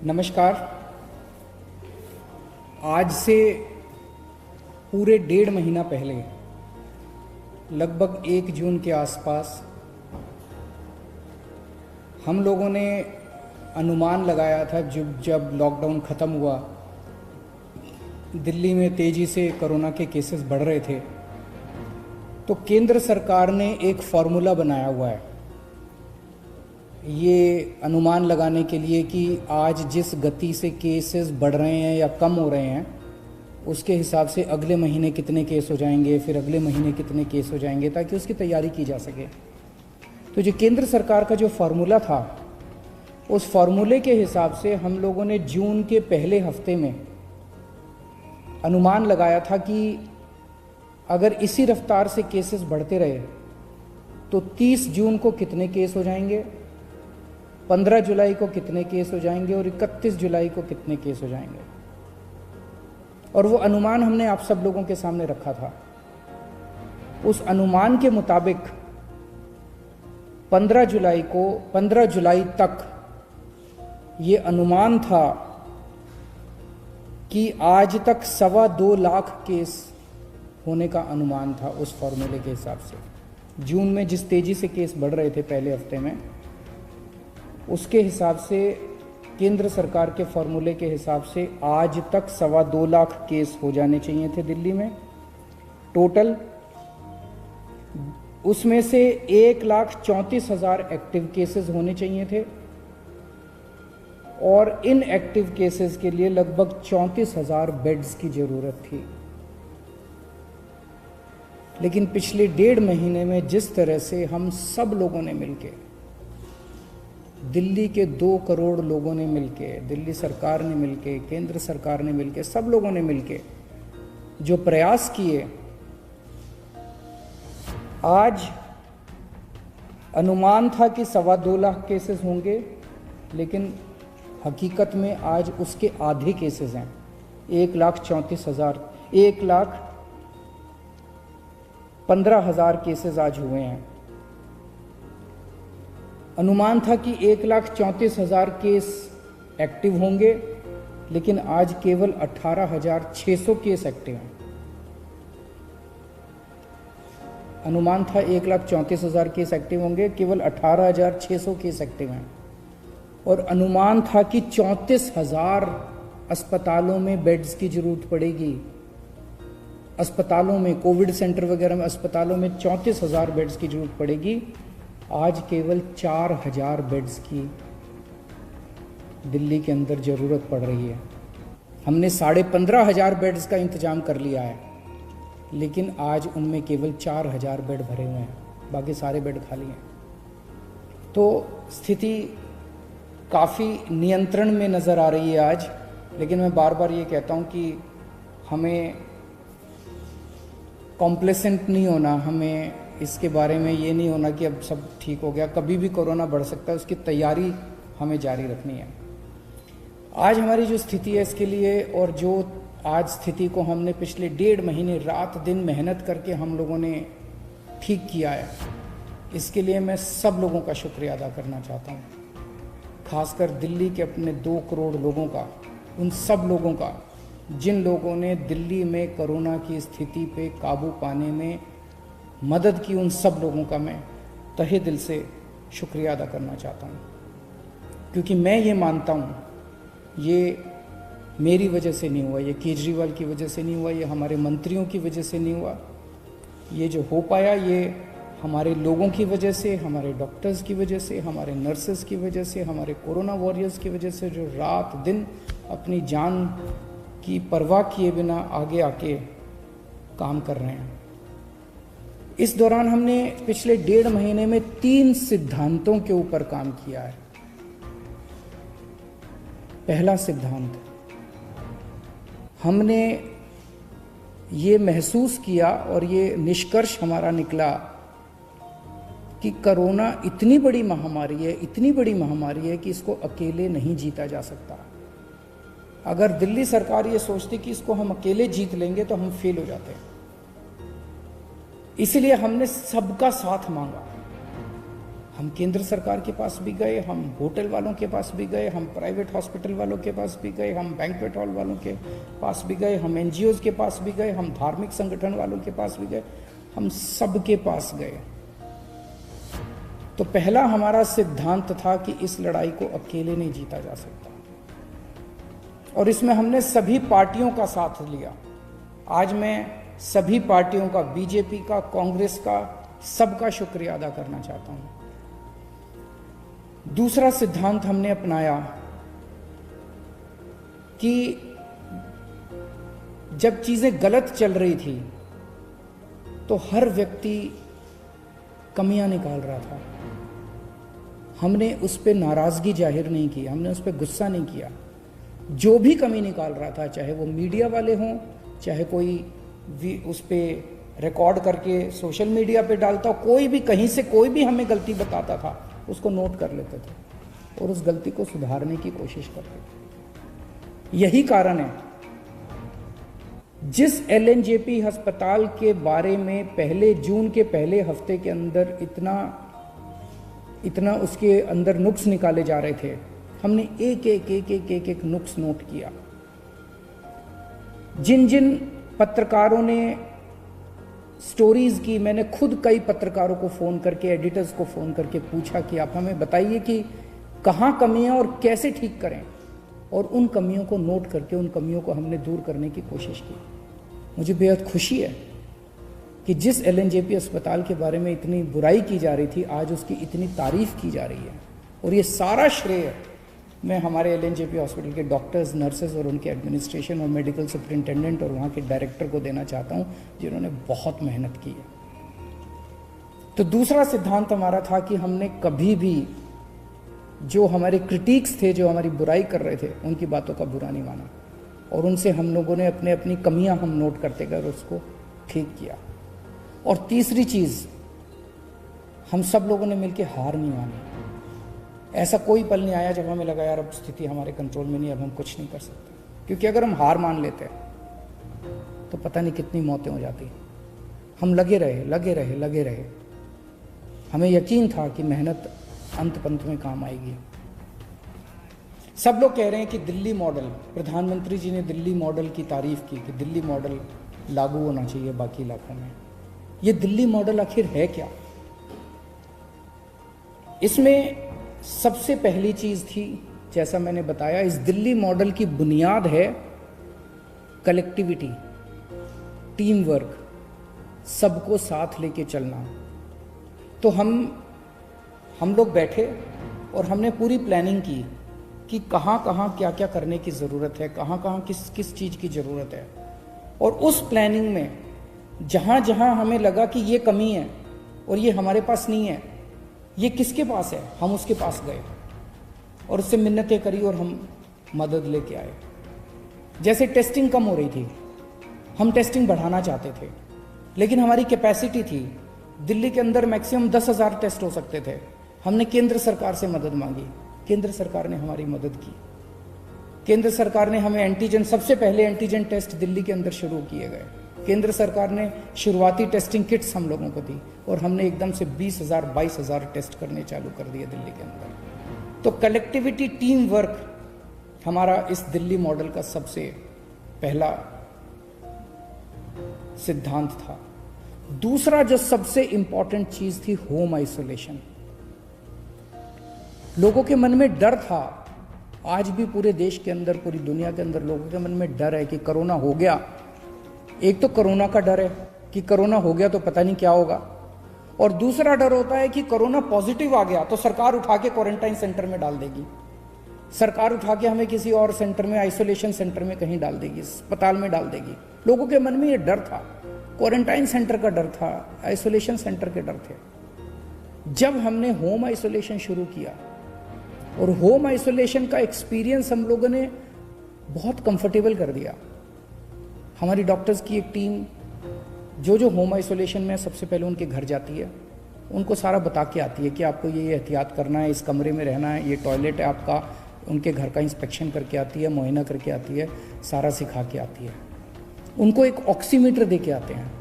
नमस्कार। आज से पूरे 1.5 महीना पहले लगभग 1 जून के आसपास हम लोगों ने अनुमान लगाया था जब लॉकडाउन ख़त्म हुआ, दिल्ली में तेज़ी से कोरोना के केसेस बढ़ रहे थे, तो केंद्र सरकार ने एक फार्मूला बनाया हुआ है ये अनुमान लगाने के लिए कि आज जिस गति से केसेस बढ़ रहे हैं या कम हो रहे हैं उसके हिसाब से अगले महीने कितने केस हो जाएंगे, फिर अगले महीने कितने केस हो जाएंगे, ताकि उसकी तैयारी की जा सके। तो जो केंद्र सरकार का जो फार्मूला था, उस फार्मूले के हिसाब से हम लोगों ने जून के पहले हफ्ते में अनुमान लगाया था कि अगर इसी रफ्तार से केसेस बढ़ते रहे तो 30 जून को कितने केस हो जाएंगे, 15 जुलाई को कितने केस हो जाएंगे और 31 जुलाई को कितने केस हो जाएंगे। और वो अनुमान हमने आप सब लोगों के सामने रखा था। उस अनुमान के मुताबिक 15 जुलाई तक ये अनुमान था कि आज तक 2.25 लाख केस होने का अनुमान था। उस फॉर्मूले के हिसाब से जून में जिस तेजी से केस बढ़ रहे थे पहले हफ्ते में, उसके हिसाब से केंद्र सरकार के फॉर्मूले के हिसाब से आज तक 2.25 लाख केस हो जाने चाहिए थे दिल्ली में टोटल। उसमें से 1,34,000 एक्टिव केसेस होने चाहिए थे और इन एक्टिव केसेस के लिए लगभग 34,000 बेड्स की जरूरत थी। लेकिन पिछले 1.5 महीने में जिस तरह से हम सब लोगों ने मिलके, दिल्ली के 2 करोड़ लोगों ने मिलके, दिल्ली सरकार ने मिलके, केंद्र सरकार ने मिलके, सब लोगों ने मिलके जो प्रयास किए, आज अनुमान था कि 2.25 लाख केसेस होंगे, लेकिन हकीकत में आज उसके आधे केसेस हैं। 1,15,000 केसेस आज हुए हैं। अनुमान था कि 1,34,000 केस एक्टिव होंगे, लेकिन आज केवल 18,600 केस एक्टिव हैं। अनुमान था 1,34,000 केस एक्टिव होंगे, केवल 18,600 केस एक्टिव हैं। और अनुमान था कि 34,000 अस्पतालों में बेड्स की जरूरत पड़ेगी। अस्पतालों में, कोविड सेंटर वगैरह में, अस्पतालों में 34,000 बेड्स की जरूरत पड़ेगी। आज केवल 4,000 बेड्स की दिल्ली के अंदर ज़रूरत पड़ रही है। हमने 15,500 बेड्स का इंतज़ाम कर लिया है, लेकिन आज उनमें केवल 4,000 बेड भरे हुए हैं, बाकी सारे बेड खाली हैं। तो स्थिति काफ़ी नियंत्रण में नज़र आ रही है आज। लेकिन मैं बार बार ये कहता हूँ कि हमें कॉम्प्लेसेंट नहीं होना, हमें इसके बारे में ये नहीं होना कि अब सब ठीक हो गया। कभी भी कोरोना बढ़ सकता है, उसकी तैयारी हमें जारी रखनी है। आज हमारी जो स्थिति है इसके लिए, और जो आज स्थिति को हमने पिछले 1.5 महीने रात दिन मेहनत करके हम लोगों ने ठीक किया है, इसके लिए मैं सब लोगों का शुक्रिया अदा करना चाहता हूँ। खासकर दिल्ली के अपने 2 करोड़ लोगों का, उन सब लोगों का जिन लोगों ने दिल्ली में कोरोना की स्थिति पे काबू पाने में मदद की, उन सब लोगों का मैं तहे दिल से शुक्रिया अदा करना चाहता हूँ। क्योंकि मैं ये मानता हूँ, ये मेरी वजह से नहीं हुआ, ये केजरीवाल की वजह से नहीं हुआ, ये हमारे मंत्रियों की वजह से नहीं हुआ। ये जो हो पाया, ये हमारे लोगों की वजह से, हमारे डॉक्टर्स की वजह से, हमारे नर्सेस की वजह से, हमारे कोरोना वॉरियर्स की वजह से, जो रात दिन अपनी जान की परवाह किए बिना आगे आके काम कर रहे हैं। इस दौरान हमने पिछले 1.5 महीने में 3 सिद्धांतों के ऊपर काम किया है। पहला सिद्धांत, हमने ये महसूस किया और ये निष्कर्ष हमारा निकला कि कोरोना इतनी बड़ी महामारी है, इतनी बड़ी महामारी है कि इसको अकेले नहीं जीता जा सकता। अगर दिल्ली सरकार ये सोचती कि इसको हम अकेले जीत लेंगे तो हम फेल हो जाते हैं। इसलिए हमने सबका साथ मांगा, हम केंद्र सरकार के पास भी गए, हम होटल वालों के पास भी गए, हम प्राइवेट हॉस्पिटल वालों के पास भी गए, हम बैंक्वेट हॉल वालों के पास भी गए, हम एनजीओज के पास भी गए, हम धार्मिक संगठन वालों के पास भी गए, हम सबके पास गए। तो पहला हमारा सिद्धांत था कि इस लड़ाई को अकेले नहीं जीता जा सकता, और इसमें हमने सभी पार्टियों का साथ लिया। आज मैं सभी पार्टियों का, बीजेपी का, कांग्रेस का, सबका शुक्रिया अदा करना चाहता हूं। दूसरा सिद्धांत हमने अपनाया कि जब चीजें गलत चल रही थी तो हर व्यक्ति कमियां निकाल रहा था। हमने उस पर नाराजगी जाहिर नहीं की, हमने उस पर गुस्सा नहीं किया। जो भी कमी निकाल रहा था, चाहे वो मीडिया वाले हों, चाहे कोई उस पर रिकॉर्ड करके सोशल मीडिया पे डालता, कोई भी कहीं से कोई भी हमें गलती बताता था, उसको नोट कर लेते थे और उस गलती को सुधारने की कोशिश करते थे। यही कारण है जिस एलएनजेपी अस्पताल के बारे में पहले जून के पहले हफ्ते के अंदर इतना उसके अंदर नुक्स निकाले जा रहे थे, हमने एक नुक्स नोट किया। जिन जिन पत्रकारों ने स्टोरीज की, मैंने खुद कई पत्रकारों को फ़ोन करके, एडिटर्स को फ़ोन करके पूछा कि आप हमें बताइए कि कहाँ कमियां और कैसे ठीक करें, और उन कमियों को नोट करके उन कमियों को हमने दूर करने की कोशिश की। मुझे बेहद खुशी है कि जिस एलएनजेपी अस्पताल के बारे में इतनी बुराई की जा रही थी, आज उसकी इतनी तारीफ की जा रही है, और ये सारा श्रेय मैं हमारे एलएनजेपी हॉस्पिटल के डॉक्टर्स, नर्सेज और उनके एडमिनिस्ट्रेशन और मेडिकल सुपरिटेंडेंट और वहाँ के डायरेक्टर को देना चाहता हूँ, जिन्होंने बहुत मेहनत की है। तो दूसरा सिद्धांत हमारा था कि हमने कभी भी जो हमारे क्रिटिक्स थे, जो हमारी बुराई कर रहे थे, उनकी बातों का बुरा नहीं माना, और उनसे हम लोगों ने अपनी कमियां हम नोट करते गए, उसको ठीक किया। और तीसरी चीज़, हम सब लोगों ने मिलकर हार नहीं मानी। ऐसा कोई पल नहीं आया जब हमें लगा यार अब स्थिति हमारे कंट्रोल में नहीं, अब हम कुछ नहीं कर सकते, क्योंकि अगर हम हार मान लेते तो पता नहीं कितनी मौतें हो जाती। हम लगे रहे। हमें यकीन था कि मेहनत अंत पंत में काम आएगी। सब लोग कह रहे हैं कि दिल्ली मॉडल, प्रधानमंत्री जी ने दिल्ली मॉडल की तारीफ की कि दिल्ली मॉडल लागू होना चाहिए बाकी इलाकों में। ये दिल्ली मॉडल आखिर है क्या? इसमें सबसे पहली चीज थी, जैसा मैंने बताया, इस दिल्ली मॉडल की बुनियाद है कलेक्टिविटी, टीम वर्क, सबको साथ लेके चलना। तो हम लोग बैठे और हमने पूरी प्लानिंग की कि कहाँ कहाँ क्या क्या करने की ज़रूरत है, कहाँ कहाँ किस किस चीज़ की ज़रूरत है। और उस प्लानिंग में जहाँ जहाँ हमें लगा कि ये कमी है और ये हमारे पास नहीं है, ये किसके पास है, हम उसके पास गए और उससे मिन्नतें करी और हम मदद लेके आए। जैसे टेस्टिंग कम हो रही थी, हम टेस्टिंग बढ़ाना चाहते थे, लेकिन हमारी कैपेसिटी थी, दिल्ली के अंदर मैक्सिमम 10,000 टेस्ट हो सकते थे। हमने केंद्र सरकार से मदद मांगी, केंद्र सरकार ने हमारी मदद की। केंद्र सरकार ने हमें एंटीजन, सबसे पहले एंटीजन टेस्ट दिल्ली के अंदर शुरू किए गए। केंद्र सरकार ने शुरुआती टेस्टिंग किट्स हम लोगों को दी और हमने एकदम से 20,000 22,000 टेस्ट करने चालू कर दिए दिल्ली के अंदर। तो कलेक्टिविटी, टीम वर्क हमारा इस दिल्ली मॉडल का सबसे पहला सिद्धांत था। दूसरा जो सबसे इंपॉर्टेंट चीज थी, होम आइसोलेशन। लोगों के मन में डर था, आज भी पूरे देश के अंदर, पूरी दुनिया के अंदर लोगों के मन में डर है कि कोरोना हो गया। एक तो कोरोना का डर है कि कोरोना हो गया तो पता नहीं क्या होगा, और दूसरा डर होता है कि कोरोना पॉजिटिव आ गया तो सरकार उठा के क्वारंटाइन सेंटर में डाल देगी, सरकार उठा के हमें किसी और सेंटर में, आइसोलेशन सेंटर में कहीं डाल देगी, अस्पताल में डाल देगी। लोगों के मन में ये डर था, क्वारंटाइन सेंटर का डर था, आइसोलेशन सेंटर के डर थे। जब हमने होम आइसोलेशन शुरू किया और होम आइसोलेशन का एक्सपीरियंस हम लोगों ने बहुत कंफर्टेबल कर दिया। हमारी डॉक्टर्स की एक टीम जो होम आइसोलेशन में सबसे पहले उनके घर जाती है, उनको सारा बता के आती है कि आपको ये एहतियात करना है, इस कमरे में रहना है, ये टॉयलेट है आपका। उनके घर का इंस्पेक्शन करके आती है, मुआयना करके आती है, सारा सिखा के आती है। उनको एक ऑक्सीमीटर दे के आते हैं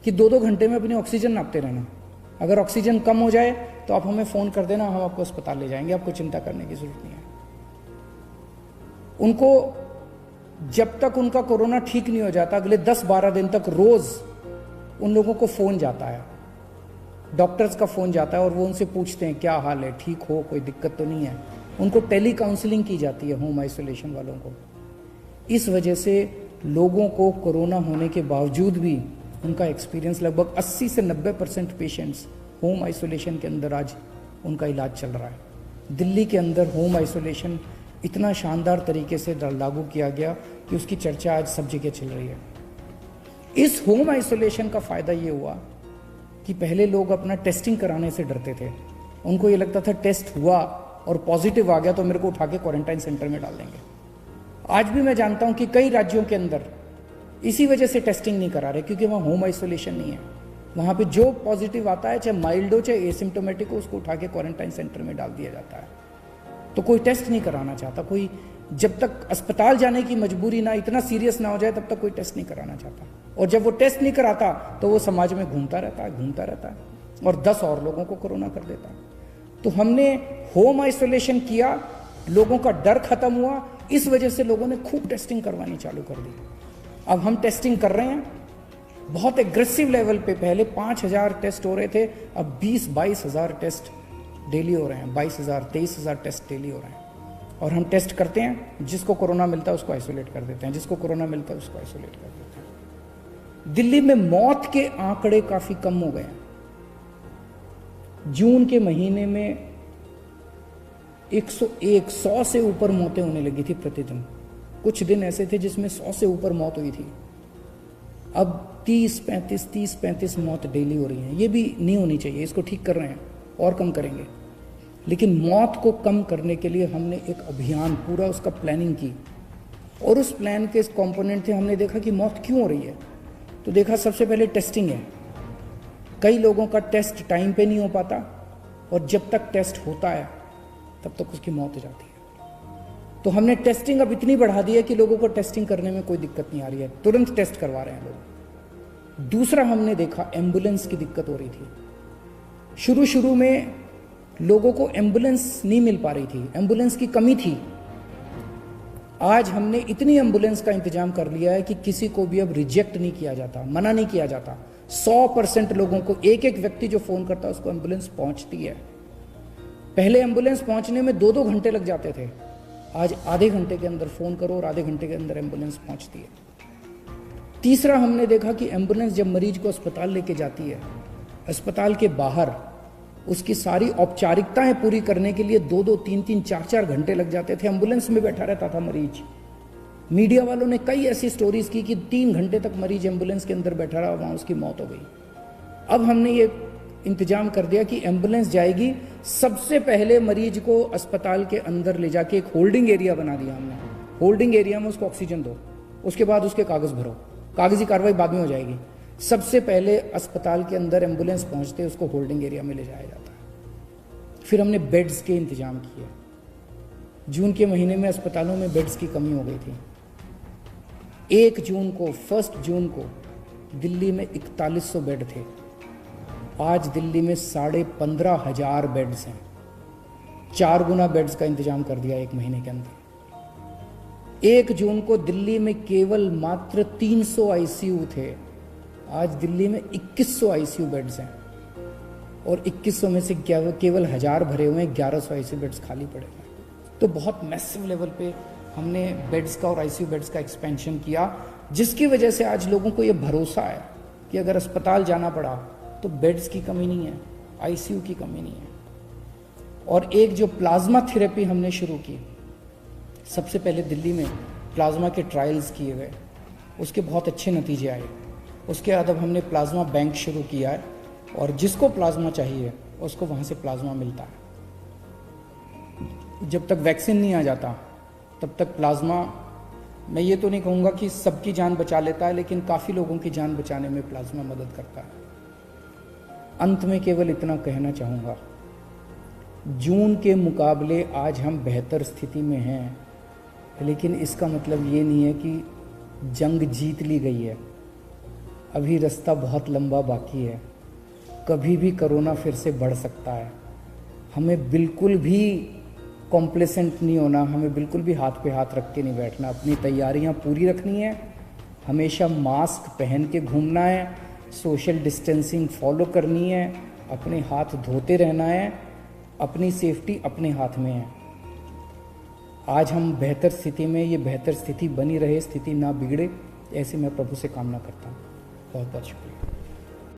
कि 2-2 घंटे में अपनी ऑक्सीजन नापते रहना। अगर ऑक्सीजन कम हो जाए तो आप हमें फ़ोन कर देना, हम आपको अस्पताल ले जाएंगे, आपको चिंता करने की ज़रूरत नहीं है। उनको जब तक उनका कोरोना ठीक नहीं हो जाता, अगले 10-12 दिन तक रोज़ उन लोगों को फ़ोन जाता है, डॉक्टर्स का फ़ोन जाता है और वो उनसे पूछते हैं क्या हाल है, ठीक हो, कोई दिक्कत तो नहीं है। उनको टेली काउंसलिंग की जाती है होम आइसोलेशन वालों को। इस वजह से लोगों को कोरोना होने के बावजूद भी उनका एक्सपीरियंस, लगभग 80 से 90% पेशेंट्स होम आइसोलेशन के अंदर आज उनका इलाज चल रहा है। दिल्ली के अंदर होम आइसोलेशन इतना शानदार तरीके से लागू किया गया कि उसकी चर्चा आज सब जगह चल रही है। इस होम आइसोलेशन का फ़ायदा ये हुआ कि पहले लोग अपना टेस्टिंग कराने से डरते थे। उनको ये लगता था टेस्ट हुआ और पॉजिटिव आ गया तो मेरे को उठा के क्वारंटाइन सेंटर में डाल देंगे। आज भी मैं जानता हूं कि कई राज्यों के अंदर इसी वजह से टेस्टिंग नहीं करा रहे, क्योंकि वहाँ होम आइसोलेशन नहीं है। वहाँ पे जो पॉजिटिव आता है, चाहे माइल्ड हो चाहे एसिम्टोमेटिक हो, उसको उठा के क्वारंटाइन सेंटर में डाल दिया जाता है। तो कोई टेस्ट नहीं कराना चाहता, कोई जब तक अस्पताल जाने की मजबूरी ना, इतना सीरियस ना हो जाए, तब तक कोई टेस्ट नहीं कराना चाहता। और जब वो टेस्ट नहीं कराता तो वो समाज में घूमता रहता है और 10 और लोगों को कोरोना कर देता है। तो हमने होम आइसोलेशन किया, लोगों का डर खत्म हुआ, इस वजह से लोगों ने खूब टेस्टिंग करवानी चालू कर दी। अब हम टेस्टिंग कर रहे हैं बहुत एग्रेसिव लेवल पे। पहले 5,000 टेस्ट हो रहे थे, अब 20-22 हज़ार टेस्ट डेली हो रहे हैं। 22,000 23,000 टेस्ट डेली हो रहे हैं। और हम टेस्ट करते हैं, जिसको कोरोना मिलता है उसको आइसोलेट कर देते हैं, जिसको कोरोना मिलता है उसको आइसोलेट कर देते हैं। दिल्ली में मौत के आंकड़े काफ़ी कम हो गए हैं। जून के महीने में 100 से ऊपर मौतें होने लगी थी प्रतिदिन। कुछ दिन ऐसे थे जिसमें 100 से ऊपर मौत हुई थी। अब 30-35 मौत डेली हो रही हैं। ये भी नहीं होनी चाहिए, इसको ठीक कर रहे हैं और कम करेंगे। लेकिन मौत को कम करने के लिए हमने एक अभियान पूरा उसका प्लानिंग की, और उस प्लान के कंपोनेंट थे, हमने देखा कि मौत क्यों हो रही है। तो देखा सबसे पहले टेस्टिंग है। कई लोगों का टेस्ट टाइम पे नहीं हो पाता, और जब तक टेस्ट होता है तब तक उसकी मौत हो जाती है। तो हमने टेस्टिंग अब इतनी बढ़ा दी है कि लोगों को टेस्टिंग करने में कोई दिक्कत नहीं आ रही है, तुरंत टेस्ट करवा रहे हैं लोग। दूसरा हमने देखा एम्बुलेंस की दिक्कत हो रही थी। शुरू में लोगों को एम्बुलेंस नहीं मिल पा रही थी, एम्बुलेंस की कमी थी। आज हमने इतनी एम्बुलेंस का इंतजाम कर लिया है कि किसी को भी अब रिजेक्ट नहीं किया जाता, मना नहीं किया जाता। 100% लोगों को, एक व्यक्ति जो फोन करता है उसको एम्बुलेंस पहुंचती है। पहले एम्बुलेंस पहुंचने में 2-2 घंटे लग जाते थे, आज आधे घंटे के अंदर फोन करो और आधे घंटे के अंदर एम्बुलेंस पहुंचती है। तीसरा हमने देखा कि एम्बुलेंस जब मरीज को अस्पताल लेके जाती है, अस्पताल के बाहर उसकी सारी औपचारिकताएं पूरी करने के लिए 2-2, 3-3, 4-4 घंटे लग जाते थे। एम्बुलेंस में बैठा रहता था मरीज। मीडिया वालों ने कई ऐसी स्टोरीज की कि 3 घंटे तक मरीज एम्बुलेंस के अंदर बैठा रहा, वहां उसकी मौत हो गई। अब हमने ये इंतजाम कर दिया कि एम्बुलेंस जाएगी, सबसे पहले मरीज को अस्पताल के अंदर ले जाके एक होल्डिंग एरिया बना दिया हमने। होल्डिंग एरिया में उसको ऑक्सीजन दो, उसके बाद उसके कागज भरो, कागजी कार्रवाई बाद में हो जाएगी। सबसे पहले अस्पताल के अंदर एम्बुलेंस पहुंचते उसको होल्डिंग एरिया में ले जाया जाता है। फिर हमने बेड्स के इंतजाम किए। जून के महीने में अस्पतालों में बेड्स की कमी हो गई थी। 1 जून को दिल्ली में 4100 बेड थे। आज दिल्ली में 15,500 बेड्स हैं। 4 गुना बेड्स का इंतजाम कर दिया 1 महीने के अंदर। 1 जून को दिल्ली में केवल मात्र 300 आईसीयू थे। आज दिल्ली में 2100 आईसीयू बेड्स हैं, और 2100 में से केवल 1000 भरे हुए हैं, 1100 आईसीयू बेड्स खाली पड़े हैं। तो बहुत मैसिव लेवल पे हमने बेड्स का और आईसीयू बेड्स का एक्सपेंशन किया, जिसकी वजह से आज लोगों को ये भरोसा है कि अगर अस्पताल जाना पड़ा तो बेड्स की कमी नहीं है, आईसीयू की कमी नहीं है। और एक जो प्लाज्मा थेरेपी हमने शुरू की, सबसे पहले दिल्ली में प्लाज्मा के ट्रायल्स किए गए, उसके बहुत अच्छे नतीजे आए। उसके बाद अब हमने प्लाज्मा बैंक शुरू किया है, और जिसको प्लाज्मा चाहिए उसको वहाँ से प्लाज्मा मिलता है। जब तक वैक्सीन नहीं आ जाता तब तक प्लाज्मा, मैं ये तो नहीं कहूँगा कि सबकी जान बचा लेता है, लेकिन काफ़ी लोगों की जान बचाने में प्लाज्मा मदद करता है। अंत में केवल इतना कहना चाहूँगा, जून के मुकाबले आज हम बेहतर स्थिति में हैं, लेकिन इसका मतलब ये नहीं है कि जंग जीत ली गई है। अभी रास्ता बहुत लंबा बाकी है। कभी भी कोरोना फिर से बढ़ सकता है। हमें बिल्कुल भी कॉम्प्लेसेंट नहीं होना, हमें बिल्कुल भी हाथ पे हाथ रख के नहीं बैठना, अपनी तैयारियां पूरी रखनी है, हमेशा मास्क पहन के घूमना है, सोशल डिस्टेंसिंग फॉलो करनी है, अपने हाथ धोते रहना है, अपनी सेफ्टी अपने हाथ में है। आज हम बेहतर स्थिति में, ये बेहतर स्थिति बनी रहे, स्थिति ना बिगड़े, ऐसे मैं प्रभु से कामना करता हूँ। बहुत बहुत शुक्रिया।